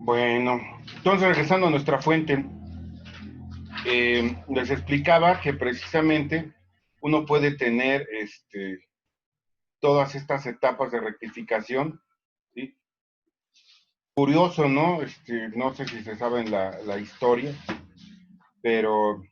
Bueno, entonces regresando a nuestra fuente, les explicaba que precisamente uno puede tener todas estas etapas de rectificación, ¿sí? Curioso, ¿no? No sé si se sabe la historia, pero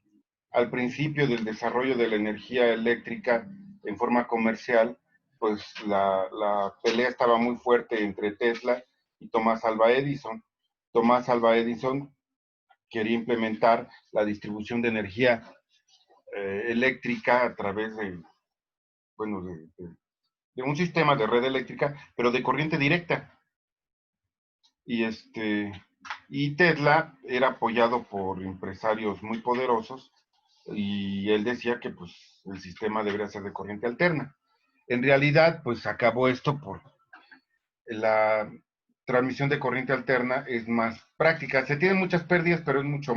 al principio del desarrollo de la energía eléctrica en forma comercial, pues la pelea estaba muy fuerte entre Tesla y Tomás Alva Edison. Tomás Alva Edison quería implementar la distribución de energía eléctrica a través bueno, de un sistema de red eléctrica, pero de corriente directa. Y, y Tesla era apoyado por empresarios muy poderosos y él decía que pues el sistema debería ser de corriente alterna. En realidad, pues acabó esto por la transmisión de corriente alterna es más práctica. Se tienen muchas pérdidas, pero es mucho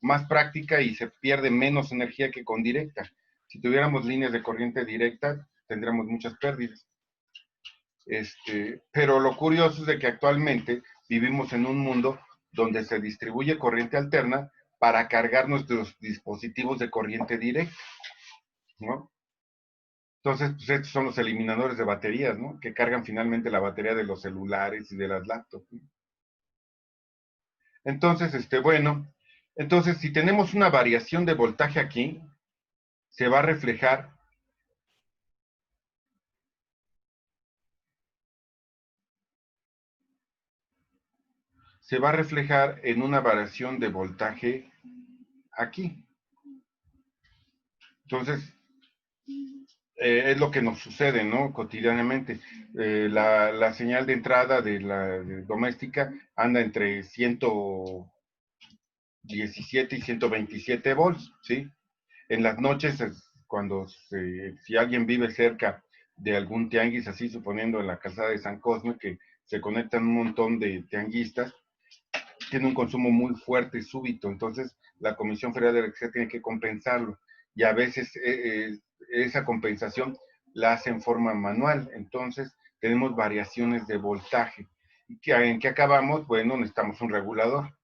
más práctica y se pierde menos energía que con directa. Si tuviéramos líneas de corriente directa, tendríamos muchas pérdidas. Pero lo curioso es de que actualmente vivimos en un mundo donde se distribuye corriente alterna para cargar nuestros dispositivos de corriente directa, ¿no? Entonces, pues estos son los eliminadores de baterías, ¿no? Que cargan finalmente la batería de los celulares y de las laptops, ¿no? Entonces, bueno, entonces si tenemos una variación de voltaje aquí, se va a reflejar, se va a reflejar en una variación de voltaje aquí. Entonces, es lo que nos sucede, ¿no? Cotidianamente. La señal de entrada de doméstica anda entre 117 y 127 volts, ¿sí? En las noches, cuando si alguien vive cerca de algún tianguis, así suponiendo en la calzada de San Cosme, que se conectan un montón de tianguistas, tiene un consumo muy fuerte y súbito, entonces la Comisión Federal de Electricidad tiene que compensarlo y a veces esa compensación la hace en forma manual, entonces tenemos variaciones de voltaje. ¿En qué acabamos? Bueno, necesitamos un regulador.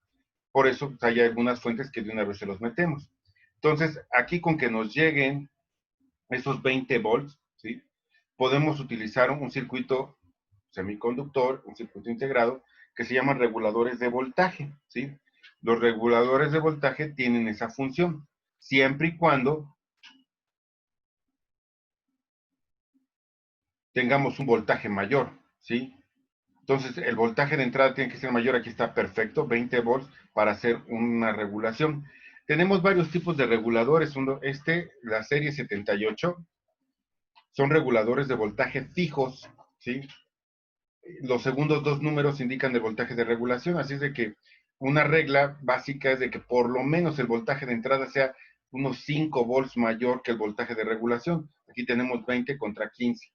Por eso pues, hay algunas fuentes que de una vez se los metemos. Entonces, aquí con que nos lleguen esos 20 volts, ¿sí? Podemos utilizar un circuito semiconductor, un circuito integrado, que se llaman reguladores de voltaje, ¿sí? Los reguladores de voltaje tienen esa función, siempre y cuando tengamos un voltaje mayor, ¿sí? Entonces, el voltaje de entrada tiene que ser mayor, aquí está perfecto, 20 volts para hacer una regulación. Tenemos varios tipos de reguladores, la serie 78, son reguladores de voltaje fijos, ¿sí? Los segundos dos números indican el voltaje de regulación, así es de que una regla básica es de que por lo menos el voltaje de entrada sea unos 5 volts mayor que el voltaje de regulación. Aquí tenemos 20 contra 15,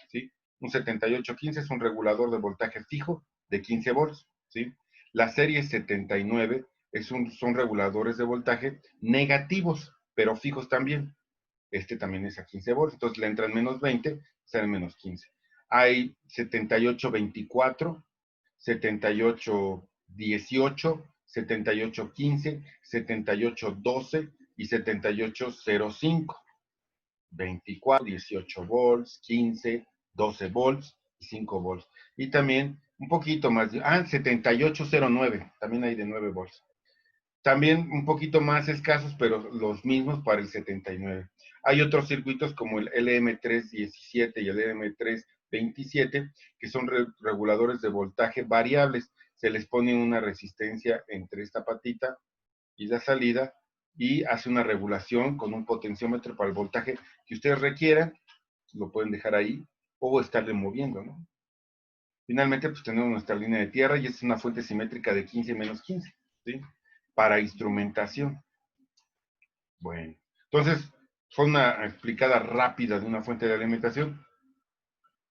¿sí? Un 7815 es un regulador de voltaje fijo de 15 volts, ¿sí? La serie 79 son reguladores de voltaje negativos, pero fijos también. También es a 15 volts, entonces le entran menos 20, salen menos 15. Hay 7824, 7818, 7815, 7812 y 7805. 24, 18 volts, 15, 12 volts y 5 volts. Y también un poquito más, 7809, también hay de 9 volts. También un poquito más escasos, pero los mismos para el 79. Hay otros circuitos como el LM317 y el LM327 que son reguladores de voltaje variables. Se les pone una resistencia entre esta patita y la salida y hace una regulación con un potenciómetro para el voltaje que ustedes requieran. Lo pueden dejar ahí o estarle moviendo, ¿no? Finalmente, pues tenemos nuestra línea de tierra y es una fuente simétrica de 15 menos 15, ¿sí? Para instrumentación. Bueno, entonces fue una explicada rápida de una fuente de alimentación,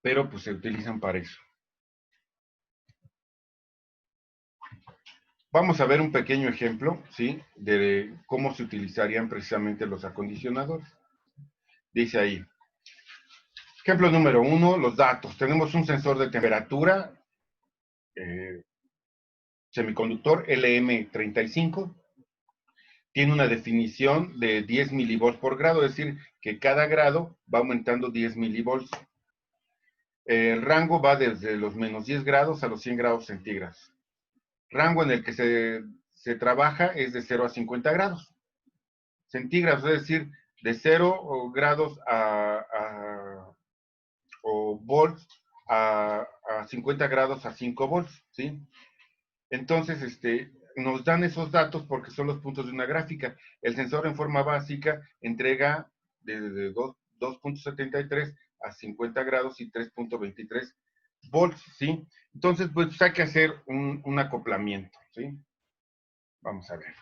pero pues se utilizan para eso. Vamos a ver un pequeño ejemplo, ¿sí? De cómo se utilizarían precisamente los acondicionadores. Dice ahí, ejemplo número 1, los datos. Tenemos un sensor de temperatura, eh, semiconductor LM35 tiene una definición de 10 milivolts por grado, es decir, que cada grado va aumentando 10 milivolts. El rango va desde los menos 10 grados a los 100 grados centígrados. Rango en el que se trabaja es de 0 a 50 grados centígrados, es decir, de 0 grados o volts a 50 grados a 5 volts, ¿sí? Entonces, nos dan esos datos porque son los puntos de una gráfica. El sensor en forma básica entrega de 2.73 a 50 grados y 3.23 volts, ¿sí? Entonces, pues hay que hacer un acoplamiento, ¿sí? Vamos a ver.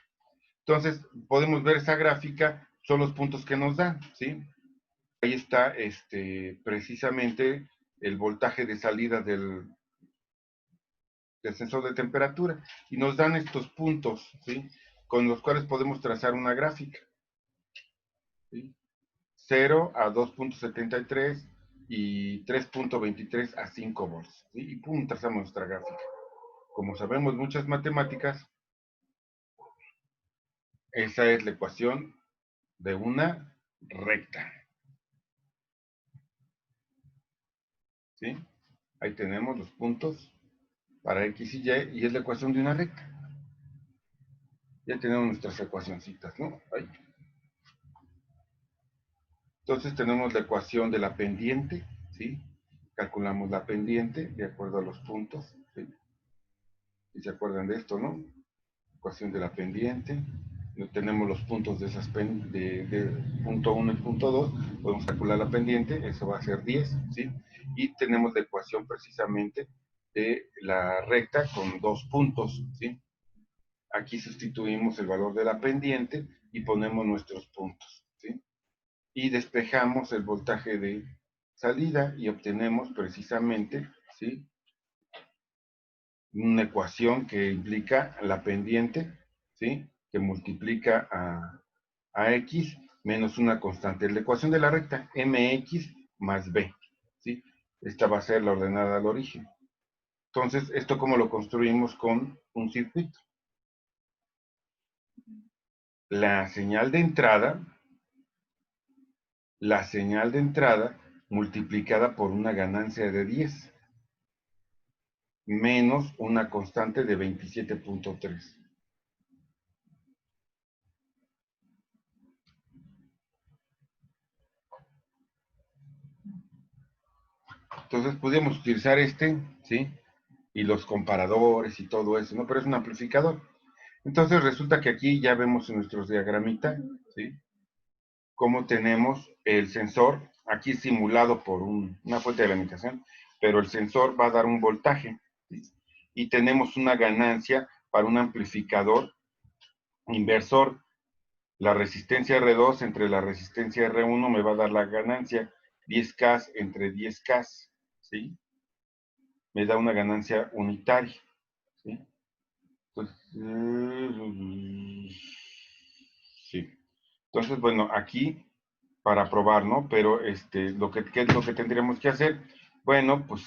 Entonces, podemos ver esa gráfica, son los puntos que nos dan, ¿sí? Ahí está precisamente el voltaje de salida del sensor de temperatura y nos dan estos puntos, ¿sí? Con los cuales podemos trazar una gráfica, ¿sí? 0 a 2.73 y 3.23 a 5 volts, ¿sí? Y pum, trazamos nuestra gráfica. Como sabemos muchas matemáticas, esa es la ecuación de una recta, ¿sí? Ahí tenemos los puntos para X y Y es la ecuación de una recta. Ya tenemos nuestras ecuacioncitas, ¿no? Ahí. Entonces tenemos la ecuación de la pendiente, ¿sí? Calculamos la pendiente de acuerdo a los puntos, ¿sí? Si se acuerdan de esto, ¿no? Ecuación de la pendiente. Tenemos los puntos de esas de punto 1 y punto 2, podemos calcular la pendiente, eso va a ser 10, ¿sí? Y tenemos la ecuación precisamente de la recta con dos puntos, ¿sí? Aquí sustituimos el valor de la pendiente y ponemos nuestros puntos, ¿sí? Y despejamos el voltaje de salida y obtenemos precisamente, ¿sí? Una ecuación que implica la pendiente, ¿sí? Que multiplica a X menos una constante. La ecuación de la recta, MX más B, ¿sí? Esta va a ser la ordenada al origen. Entonces, ¿esto cómo lo construimos con un circuito? La señal de entrada multiplicada por una ganancia de 10 menos una constante de 27.3. Entonces podríamos utilizar ¿sí? Y los comparadores y todo eso, ¿no? Pero es un amplificador. Entonces resulta que aquí ya vemos en nuestros diagramitas, ¿sí? Cómo tenemos el sensor aquí simulado por una fuente de alimentación, pero el sensor va a dar un voltaje, ¿sí? Y tenemos una ganancia para un amplificador inversor. La resistencia R2 entre la resistencia R1 me va a dar la ganancia 10K entre 10K, ¿sí? Me da una ganancia unitaria, ¿sí? Entonces, sí. Entonces, bueno, aquí para probar, ¿no? Pero ¿qué es lo que tendríamos que hacer? Bueno, pues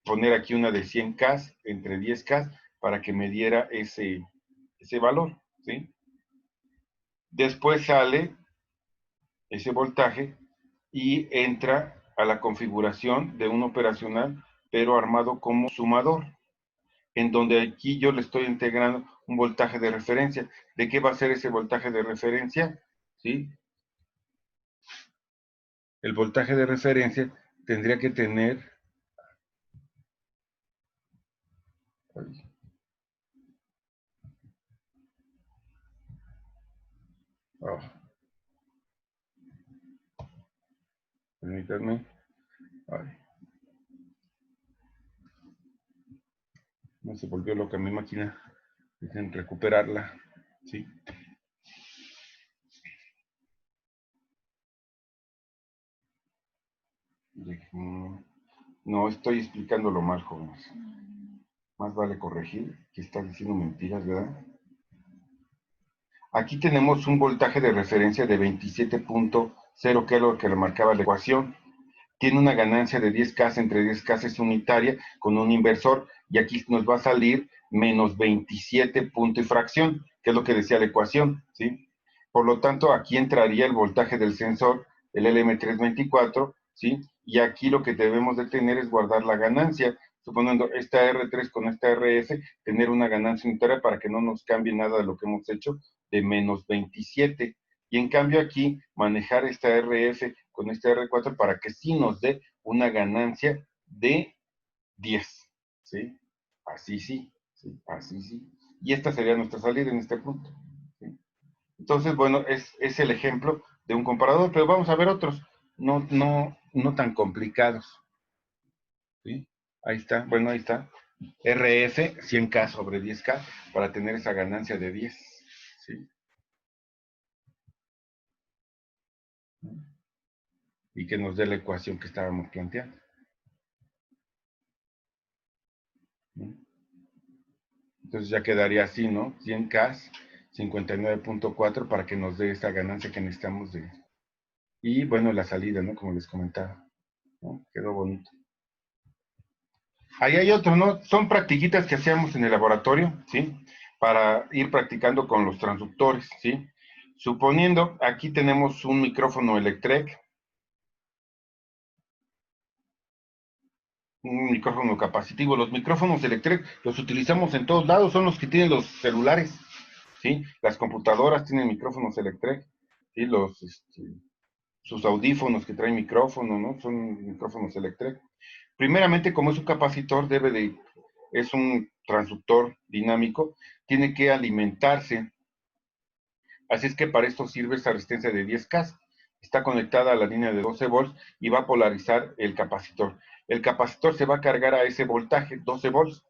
poner aquí una de 100K entre 10K para que me diera ese valor, ¿sí? Después sale ese voltaje y entra a la configuración de un operacional, pero armado como sumador, en donde aquí yo le estoy integrando un voltaje de referencia. ¿De qué va a ser ese voltaje de referencia? ¿Sí? El voltaje de referencia tendría que tener... Oh, permítanme. Ay, no se volvió loca mi máquina. Dejen recuperarla. ¿Sí? No, estoy explicándolo mal, jóvenes. Más vale corregir que estás diciendo mentiras, ¿verdad? Aquí tenemos un voltaje de referencia de 27.0, que es lo que remarcaba la ecuación. Tiene una ganancia de 10K entre 10K es unitaria con un inversor y aquí nos va a salir menos 27 punto y fracción, que es lo que decía la ecuación, ¿sí? Por lo tanto, aquí entraría el voltaje del sensor, el LM324, ¿sí? Y aquí lo que debemos de tener es guardar la ganancia, suponiendo esta R3 con esta RF, tener una ganancia unitaria para que no nos cambie nada de lo que hemos hecho, de menos 27. Y en cambio aquí, manejar esta RF con esta R4 para que sí nos dé una ganancia de 10, ¿sí? Así sí, ¿sí? Así sí. Y esta sería nuestra salida en este punto, ¿sí? Entonces, bueno, es el ejemplo de un comparador, pero vamos a ver otros, no tan complicados, ¿sí? Ahí está, bueno, ahí está. RF 100K sobre 10K para tener esa ganancia de 10, ¿sí? Y que nos dé la ecuación que estábamos planteando, ¿sí? Entonces ya quedaría así, ¿no? 100K, 59.4 para que nos dé esa ganancia que necesitamos de... Y bueno, la salida, ¿no? Como les comentaba, ¿no? Quedó bonito. Ahí hay otro, ¿no? Son practiquitas que hacíamos en el laboratorio, ¿sí? Para ir practicando con los transductores, ¿sí? Suponiendo, aquí tenemos un micrófono Electrek, un micrófono capacitivo. Los micrófonos Electrek los utilizamos en todos lados, son los que tienen los celulares, ¿sí? Las computadoras tienen micrófonos Electrek, ¿sí? Sus audífonos que traen micrófono, ¿no? Son micrófonos Electrek. Primeramente, como es un capacitor, es un transductor dinámico, tiene que alimentarse. Así es que para esto sirve esta resistencia de 10K. Está conectada a la línea de 12 volts y va a polarizar el capacitor. El capacitor se va a cargar a ese voltaje, 12 volts.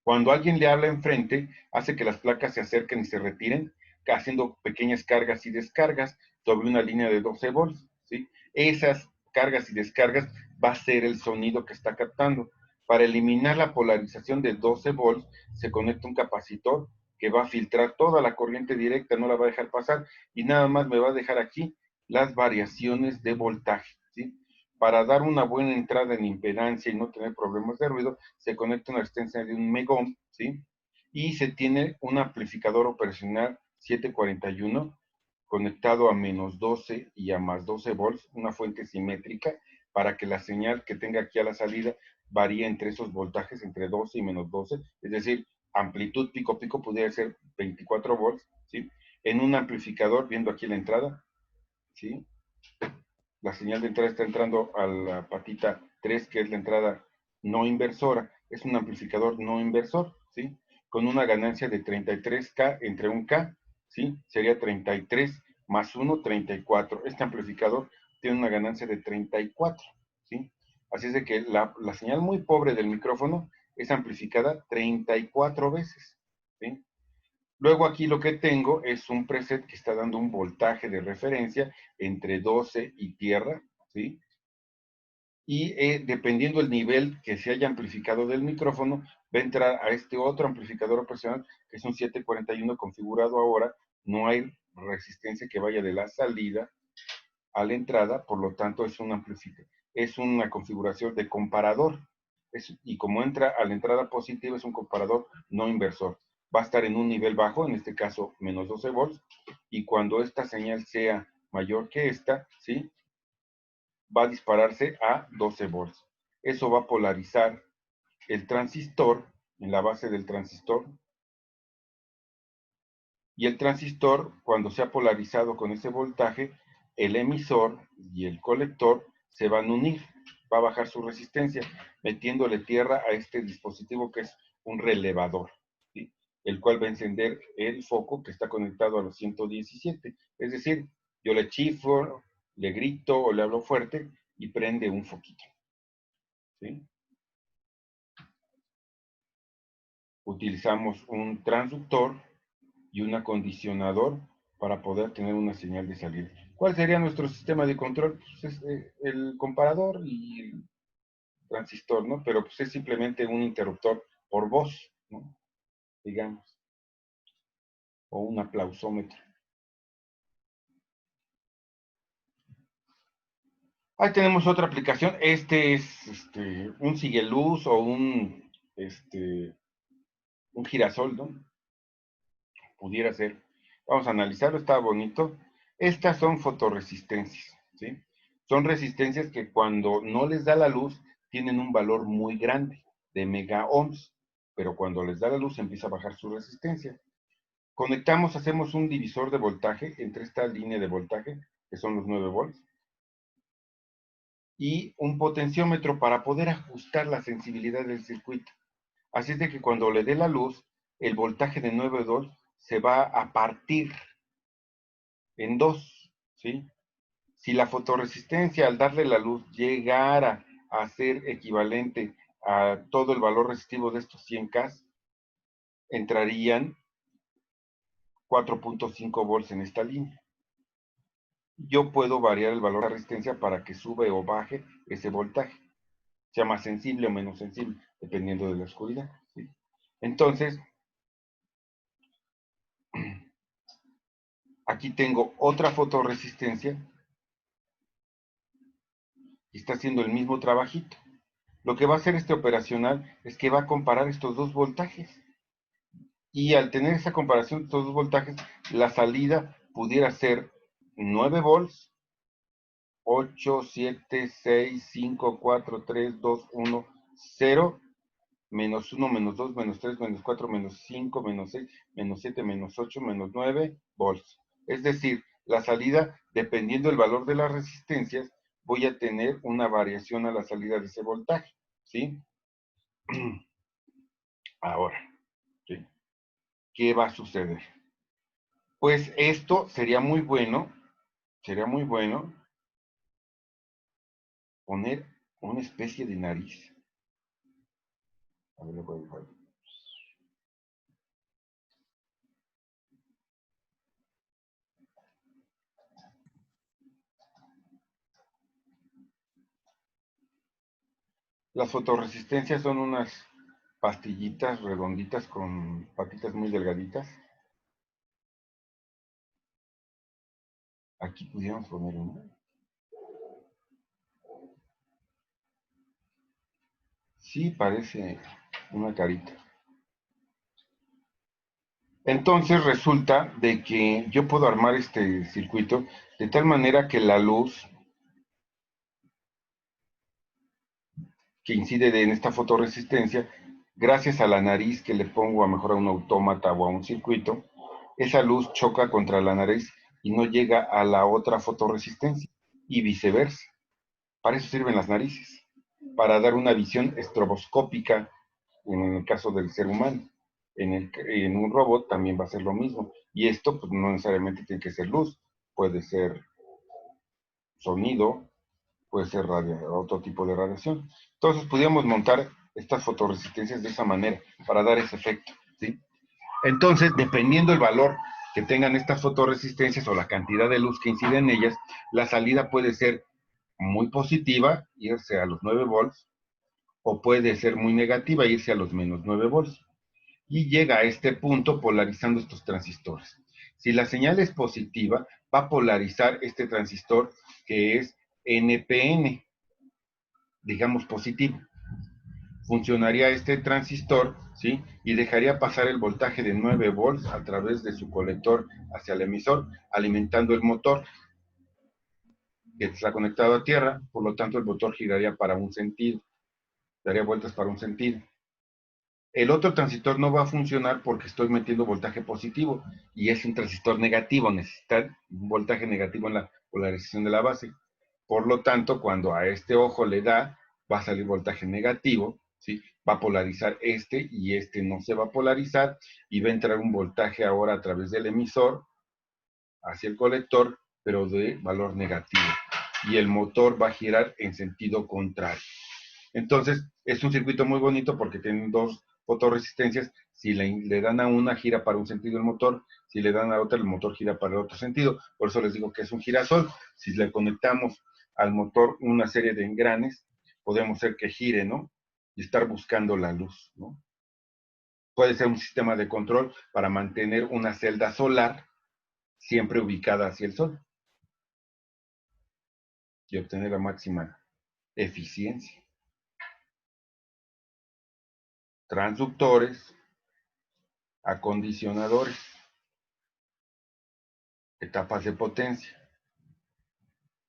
Cuando alguien le habla enfrente, hace que las placas se acerquen y se retiren, haciendo pequeñas cargas y descargas sobre una línea de 12 volts, ¿sí? Esas cargas y descargas va a ser el sonido que está captando. Para eliminar la polarización de 12 volts, se conecta un capacitor que va a filtrar toda la corriente directa, no la va a dejar pasar, y nada más me va a dejar aquí las variaciones de voltaje, ¿sí? Para dar una buena entrada en impedancia y no tener problemas de ruido, se conecta una resistencia de 1 megohm, ¿sí? Y se tiene un amplificador operacional 741 conectado a menos 12 y a más 12 volts, una fuente simétrica, para que la señal que tenga aquí a la salida varíe entre esos voltajes, entre 12 y menos 12, es decir, amplitud pico pudiera ser 24 volts, ¿sí? En un amplificador, viendo aquí la entrada, ¿sí? La señal de entrada está entrando a la patita 3, que es la entrada no inversora. Es un amplificador no inversor, ¿sí? Con una ganancia de 33K entre 1K, ¿sí? Sería 33 más 1, 34. Este amplificador tiene una ganancia de 34, ¿sí? Así es de que la señal muy pobre del micrófono es amplificada 34 veces, ¿sí? Luego aquí lo que tengo es un preset que está dando un voltaje de referencia entre 12 y tierra, ¿sí? Y dependiendo del nivel que se haya amplificado del micrófono, va a entrar a este otro amplificador operacional, que es un 741 configurado ahora. No hay resistencia que vaya de la salida a la entrada, por lo tanto es una configuración de comparador. Y como entra a la entrada positiva, es un comparador no inversor. Va a estar en un nivel bajo, en este caso menos 12 volts, y cuando esta señal sea mayor que esta, ¿sí? Va a dispararse a 12 volts. Eso va a polarizar el transistor en la base del transistor, y el transistor, cuando sea polarizado con ese voltaje, el emisor y el colector se van a unir, va a bajar su resistencia, metiéndole tierra a este dispositivo que es un relevador, ¿sí? El cual va a encender el foco que está conectado a los 117. Es decir, yo le chiflo, le grito o le hablo fuerte y prende un foquito, ¿sí? Utilizamos un transductor y un acondicionador para poder tener una señal de salida. ¿Cuál sería nuestro sistema de control? Pues es el comparador y el transistor, ¿no? Pero pues es simplemente un interruptor por voz, ¿no? Digamos, o un aplausómetro. Ahí tenemos otra aplicación. Este es un sigue luz o un un girasol, ¿no? Pudiera ser. Vamos a analizarlo, está bonito. Estas son fotorresistencias, ¿sí? Son resistencias que cuando no les da la luz tienen un valor muy grande, de mega ohms, pero cuando les da la luz empieza a bajar su resistencia. Conectamos, hacemos un divisor de voltaje entre esta línea de voltaje, que son los 9 volts, y un potenciómetro para poder ajustar la sensibilidad del circuito. Así es de que cuando le dé la luz, el voltaje de 9 volts se va a partir en dos, ¿sí? Si la fotorresistencia al darle la luz llegara a ser equivalente a todo el valor resistivo de estos 100K, entrarían 4.5 volts en esta línea. Yo puedo variar el valor de resistencia para que sube o baje ese voltaje, sea más sensible o menos sensible, dependiendo de la oscuridad, ¿sí? Entonces, aquí tengo otra fotorresistencia y está haciendo el mismo trabajito. Lo que va a hacer este operacional es que va a comparar estos dos voltajes. Y al tener esa comparación de estos dos voltajes, la salida pudiera ser 9 volts, 8, 7, 6, 5, 4, 3, 2, 1, 0, menos 1, menos 2, menos 3, menos 4, menos 5, menos 6, menos 7, menos 8, menos 9 volts. Es decir, la salida, dependiendo del valor de las resistencias, voy a tener una variación a la salida de ese voltaje, ¿sí? Ahora, ¿sí? ¿Qué va a suceder? Pues esto sería muy bueno poner una especie de nariz. A ver, voy. Las fotorresistencias son unas pastillitas redonditas con patitas muy delgaditas. Aquí pudiéramos poner una. Sí, parece una carita. Entonces resulta de que yo puedo armar este circuito de tal manera que la luz que incide en esta fotorresistencia, gracias a la nariz que le pongo a mejor a un autómata o a un circuito, esa luz choca contra la nariz y no llega a la otra fotorresistencia y viceversa. Para eso sirven las narices, para dar una visión estroboscópica en el caso del ser humano. En un robot también va a ser lo mismo. Y esto pues, no necesariamente tiene que ser luz, puede ser sonido, puede ser otro tipo de radiación. Entonces, podríamos montar estas fotorresistencias de esa manera para dar ese efecto, ¿sí? Entonces, dependiendo del valor que tengan estas fotorresistencias o la cantidad de luz que incide en ellas, la salida puede ser muy positiva, irse a los 9 volts, o puede ser muy negativa, irse a los menos 9 volts. Y llega a este punto polarizando estos transistores. Si la señal es positiva, va a polarizar este transistor que es NPN, digamos positivo. Funcionaría este transistor, ¿sí? Y dejaría pasar el voltaje de 9 volts a través de su colector hacia el emisor, alimentando el motor que está conectado a tierra, por lo tanto el motor giraría para un sentido, daría vueltas para un sentido. El otro transistor no va a funcionar porque estoy metiendo voltaje positivo y es un transistor negativo, necesita un voltaje negativo en la polarización de la base. Por lo tanto, cuando a este ojo le da, va a salir voltaje negativo, ¿sí? Va a polarizar este y este no se va a polarizar y va a entrar un voltaje ahora a través del emisor hacia el colector, pero de valor negativo. Y el motor va a girar en sentido contrario. Entonces, es un circuito muy bonito porque tienen dos fotorresistencias. Si le dan a una, gira para un sentido el motor. Si le dan a otra, el motor gira para el otro sentido. Por eso les digo que es un girasol. Si le conectamos al motor una serie de engranes, podemos hacer que gire, ¿no? Y estar buscando la luz, ¿no? Puede ser un sistema de control para mantener una celda solar siempre ubicada hacia el sol y obtener la máxima eficiencia. Transductores, acondicionadores, etapas de potencia.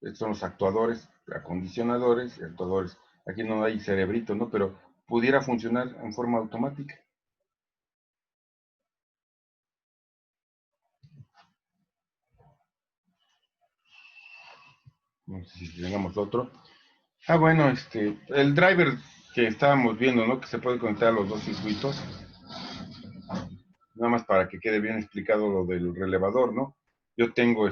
Estos son los actuadores, acondicionadores y actuadores. Aquí no hay cerebrito, ¿no? Pero pudiera funcionar en forma automática. No sé si tengamos otro. Ah, bueno, el driver que estábamos viendo, ¿no? Que se puede conectar a los dos circuitos. Nada más para que quede bien explicado lo del relevador, ¿no? Yo tengo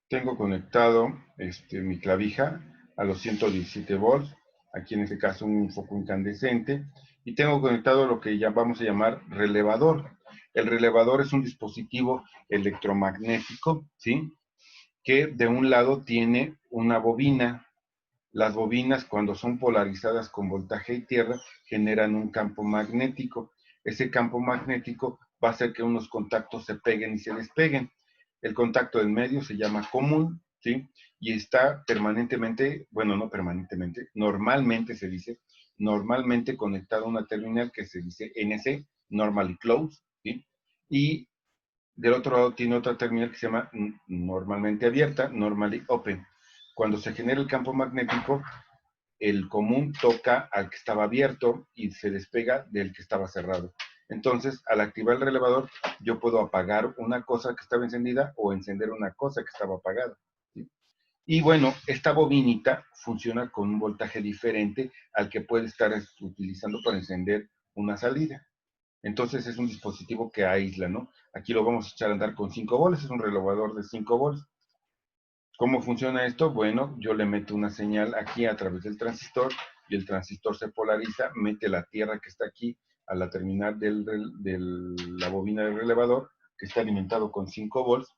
tengo conectado mi clavija a los 117 volts, aquí en este caso un foco incandescente, y tengo conectado lo que ya vamos a llamar relevador. El relevador es un dispositivo electromagnético, ¿sí? Que de un lado tiene una bobina. Las bobinas, cuando son polarizadas con voltaje y tierra, generan un campo magnético. Ese campo magnético va a hacer que unos contactos se peguen y se despeguen. El contacto del medio se llama común, ¿sí? Y está permanentemente, bueno, no permanentemente, normalmente se dice, normalmente conectado a una terminal que se dice NC, normally closed, ¿sí? Y del otro lado tiene otra terminal que se llama normalmente abierta, normally open. Cuando se genera el campo magnético, el común toca al que estaba abierto y se despega del que estaba cerrado. Entonces, al activar el relevador, yo puedo apagar una cosa que estaba encendida o encender una cosa que estaba apagada, ¿sí? Y bueno, esta bobinita funciona con un voltaje diferente al que puede estar utilizando para encender una salida. Entonces es un dispositivo que aísla, ¿no? Aquí lo vamos a echar a andar con 5 volts, es un relevador de 5 volts. ¿Cómo funciona esto? Bueno, yo le meto una señal aquí a través del transistor y el transistor se polariza, mete la tierra que está aquí a la terminal de la bobina del relevador, que está alimentado con 5 volts,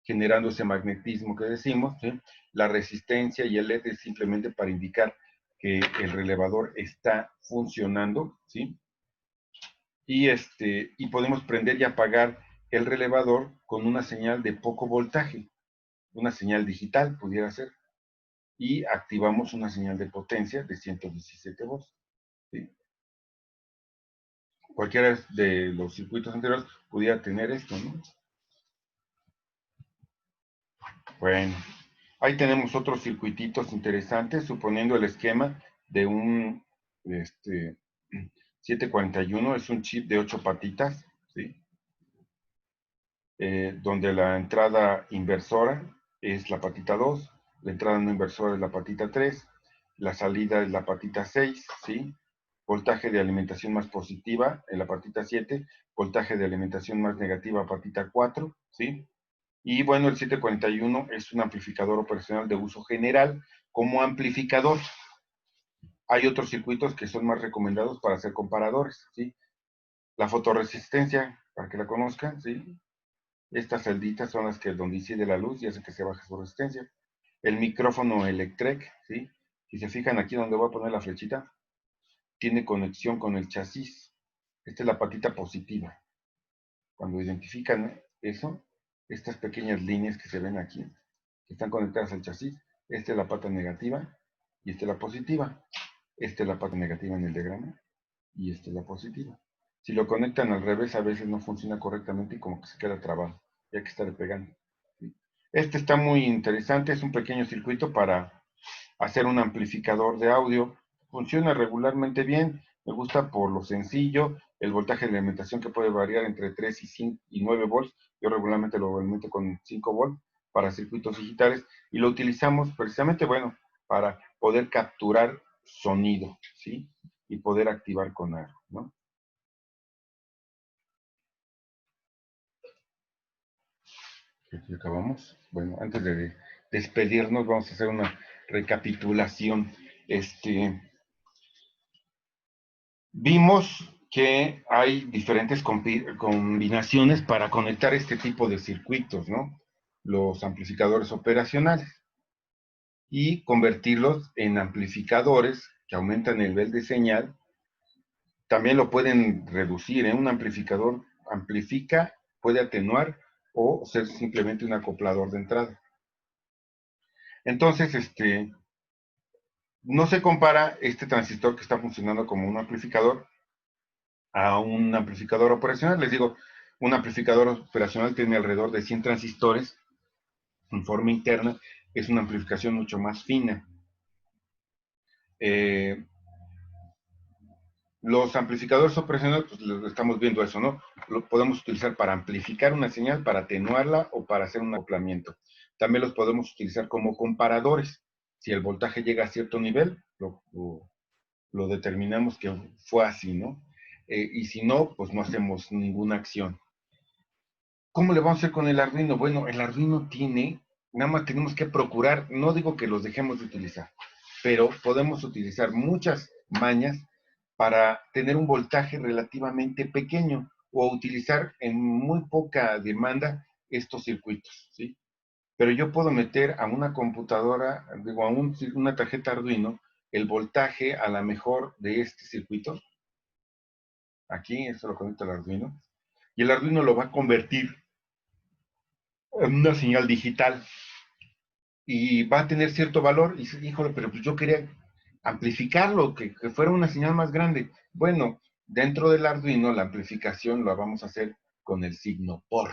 generando ese magnetismo que decimos, ¿sí? La resistencia y el LED es simplemente para indicar que el relevador está funcionando, ¿sí? Y podemos prender y apagar el relevador con una señal de poco voltaje, una señal digital pudiera ser, y activamos una señal de potencia de 117 volts. ¿Sí? Cualquiera de los circuitos anteriores pudiera tener esto, ¿no? Bueno, ahí tenemos otros circuititos interesantes, suponiendo el esquema de un 741, es un chip de 8 patitas, ¿sí? Donde la entrada inversora es la patita 2, la entrada no inversora es la patita 3, la salida es la patita 6, ¿sí? Voltaje de alimentación más positiva en la patita 7, voltaje de alimentación más negativa patita 4, ¿sí? Y bueno, el 741 es un amplificador operacional de uso general como amplificador. Hay otros circuitos que son más recomendados para hacer comparadores, ¿sí? La fotoresistencia, para que la conozcan, ¿sí? Estas celditas son las que donde incide la luz y hace que se baje su resistencia. El micrófono Electrek, ¿sí? Si se fijan aquí donde voy a poner la flechita, tiene conexión con el chasis. Esta es la patita positiva. Cuando identifican eso, estas pequeñas líneas que se ven aquí, que están conectadas al chasis, esta es la pata negativa y esta es la positiva. Esta es la pata negativa en el diagrama y esta es la positiva. Si lo conectan al revés, a veces no funciona correctamente y como que se queda trabado. Y hay que estar pegando. ¿Sí? Este está muy interesante, es un pequeño circuito para hacer un amplificador de audio. Funciona regularmente bien, me gusta por lo sencillo, el voltaje de alimentación que puede variar entre 3 y 5 y 9 volts. Yo regularmente lo alimento con 5 volts para circuitos digitales y lo utilizamos precisamente, bueno, para poder capturar sonido, ¿sí? Y poder activar con algo, ¿no? Aquí acabamos. Bueno, antes de despedirnos, vamos a hacer una recapitulación. Vimos que hay diferentes combinaciones para conectar este tipo de circuitos, ¿no? Los amplificadores operacionales y convertirlos en amplificadores que aumentan el nivel de señal. También lo pueden reducir, ¿eh? Un amplificador amplifica, puede atenuar o ser simplemente un acoplador de entrada. Entonces, no se compara este transistor que está funcionando como un amplificador a un amplificador operacional. Les digo, un amplificador operacional tiene alrededor de 100 transistores en forma interna, es una amplificación mucho más fina. Eh, los amplificadores operacionales, pues estamos viendo eso, ¿no? Lo podemos utilizar para amplificar una señal, para atenuarla o para hacer un acoplamiento. También los podemos utilizar como comparadores. Si el voltaje llega a cierto nivel, lo determinamos que fue así, ¿no? Y si no, pues no hacemos ninguna acción. ¿Cómo le vamos a hacer con el Arduino? Bueno, el Arduino tiene, nada más tenemos que procurar, no digo que los dejemos de utilizar, pero podemos utilizar muchas mañas para tener un voltaje relativamente pequeño o utilizar en muy poca demanda estos circuitos, ¿sí? Pero yo puedo meter a una computadora, digo, a una tarjeta Arduino, el voltaje a la mejor de este circuito. Aquí, esto lo conecto al Arduino. Y el Arduino lo va a convertir en una señal digital. Y va a tener cierto valor. Y dice, híjole, pero pues yo quería amplificarlo, que fuera una señal más grande. Bueno, dentro del Arduino la amplificación la vamos a hacer con el signo por.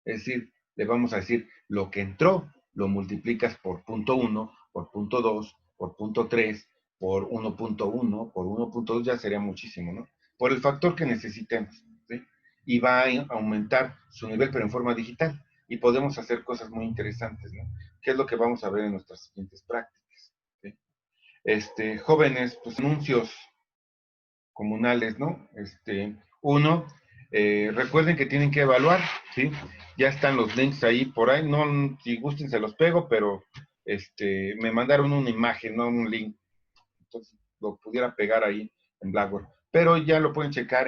Es decir, le vamos a decir lo que entró, lo multiplicas por punto 1, por punto 2, por punto 3, por 1.1, por 1.2, ya sería muchísimo, ¿no? Por el factor que necesitemos, ¿sí? Y va a aumentar su nivel, pero en forma digital. Y podemos hacer cosas muy interesantes, ¿no? ¿Qué es lo que vamos a ver en nuestras siguientes prácticas? ¿Sí? Jóvenes, pues anuncios comunales, ¿no? Uno, recuerden que tienen que evaluar, ¿sí? Ya están los links ahí por ahí, no, si gusten se los pego, pero me mandaron una imagen, no un link, entonces lo pudiera pegar ahí en Blackboard, pero ya lo pueden checar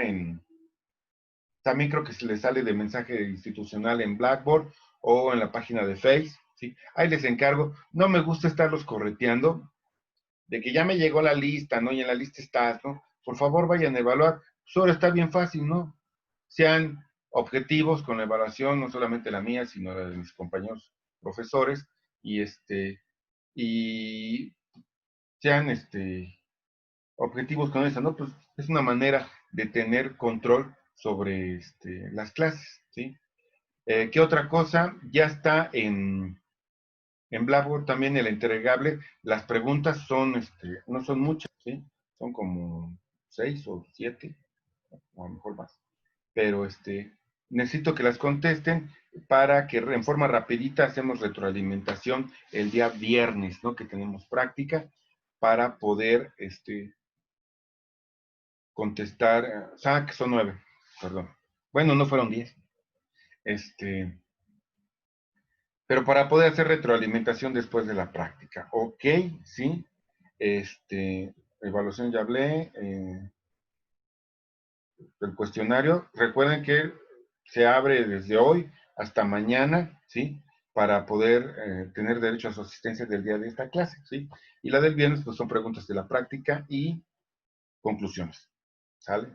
también creo que se les sale de mensaje institucional en Blackboard o en la página de Face, ¿sí? Ahí les encargo, no me gusta estarlos correteando, de que ya me llegó la lista, ¿no? Y en la lista estás, ¿no? Por favor, vayan a evaluar. Pues ahora está bien fácil, ¿no? Sean objetivos con la evaluación, no solamente la mía, sino la de mis compañeros profesores, y y sean objetivos con eso, ¿no? Pues es una manera de tener control sobre las clases, ¿sí? ¿Qué otra cosa? Ya está en Blackboard también el entregable, las preguntas son, no son muchas, ¿sí? Son como 6 o 7, o a lo mejor más. Pero necesito que las contesten para que en forma rapidita hacemos retroalimentación el día viernes, ¿no? Que tenemos práctica para poder, contestar, que son 9, perdón. Bueno, no fueron 10. Pero para poder hacer retroalimentación después de la práctica. Ok, sí. Evaluación ya hablé. El cuestionario, recuerden que se abre desde hoy hasta mañana, ¿sí? Para poder tener derecho a su asistencia del día de esta clase, ¿sí? Y la del viernes, pues son preguntas de la práctica y conclusiones, ¿sale?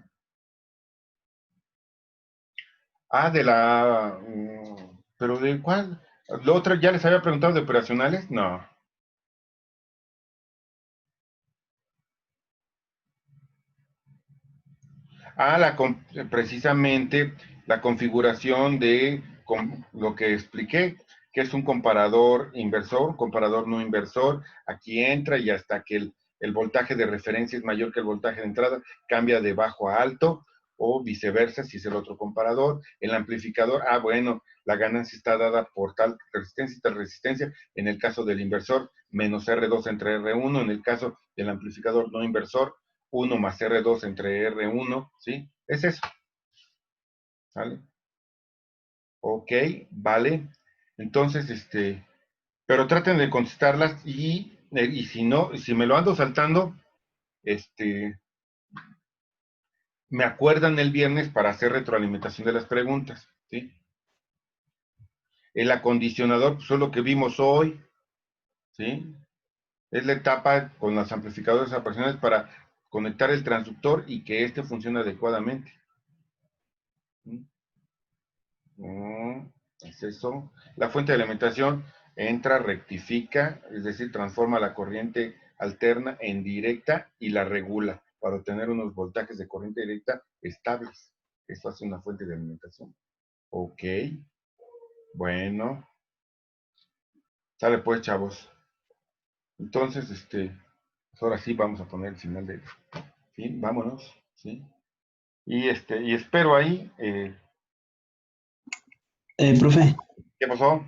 De la... ¿pero de cuál? ¿La otra ya les había preguntado de operacionales? No. Precisamente la configuración de lo que expliqué, que es un comparador inversor, comparador no inversor. Aquí entra y hasta que el voltaje de referencia es mayor que el voltaje de entrada, cambia de bajo a alto, o viceversa si es el otro comparador. El amplificador, bueno, la ganancia está dada por tal resistencia y tal resistencia. En el caso del inversor, menos R2 entre R1. En el caso del amplificador no inversor, 1 más R2 entre R1, ¿sí? Es eso, ¿vale? Ok, vale. Entonces, pero traten de contestarlas y si no, si me lo ando saltando, me acuerdan el viernes para hacer retroalimentación de las preguntas, ¿sí? El acondicionador, pues es lo que vimos hoy, ¿sí? Es la etapa con los amplificadores operacionales para conectar el transductor y que éste funcione adecuadamente, ¿sí? Es eso. La fuente de alimentación entra, rectifica, es decir, transforma la corriente alterna en directa y la regula para obtener unos voltajes de corriente directa estables. Eso hace una fuente de alimentación. Ok, bueno. Sale pues, chavos. Entonces, pues ahora sí vamos a poner el final de... Sí, vámonos, ¿sí? Y espero ahí... Profe, ¿qué pasó?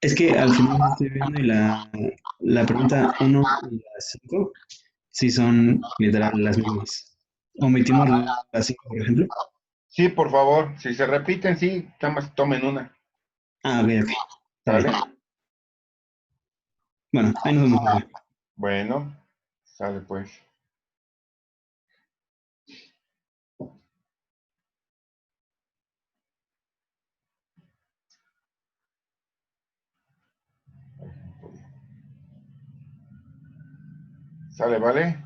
es que al final estoy viendo y la pregunta 1 y la 5 sí son literal las mismas. Omitimos la 5, por ejemplo. Sí, por favor, si se repiten, sí, nada más tomen una, Ah, ok, ok. Está ¿sale? bien. Bueno, ahí nos vemos, profe. Bueno, sale pues. Sale, ¿vale?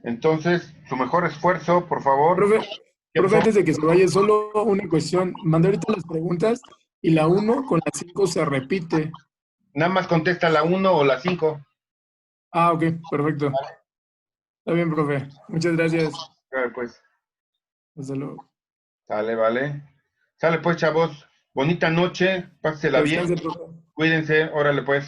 Entonces, su mejor esfuerzo, por favor. Profe, ¿Qué profe, pasó? antes de que se vaya, solo una cuestión. Mandé ahorita las preguntas y la uno con la 5 se repite. Nada más contesta la uno o la 5. Ah, ok, perfecto. Está bien, profe. Muchas gracias. Sale pues, Hasta luego. sale, ¿vale? Sale pues, chavos. Bonita noche, pásela Que bien. descanse, profe. Cuídense, órale pues.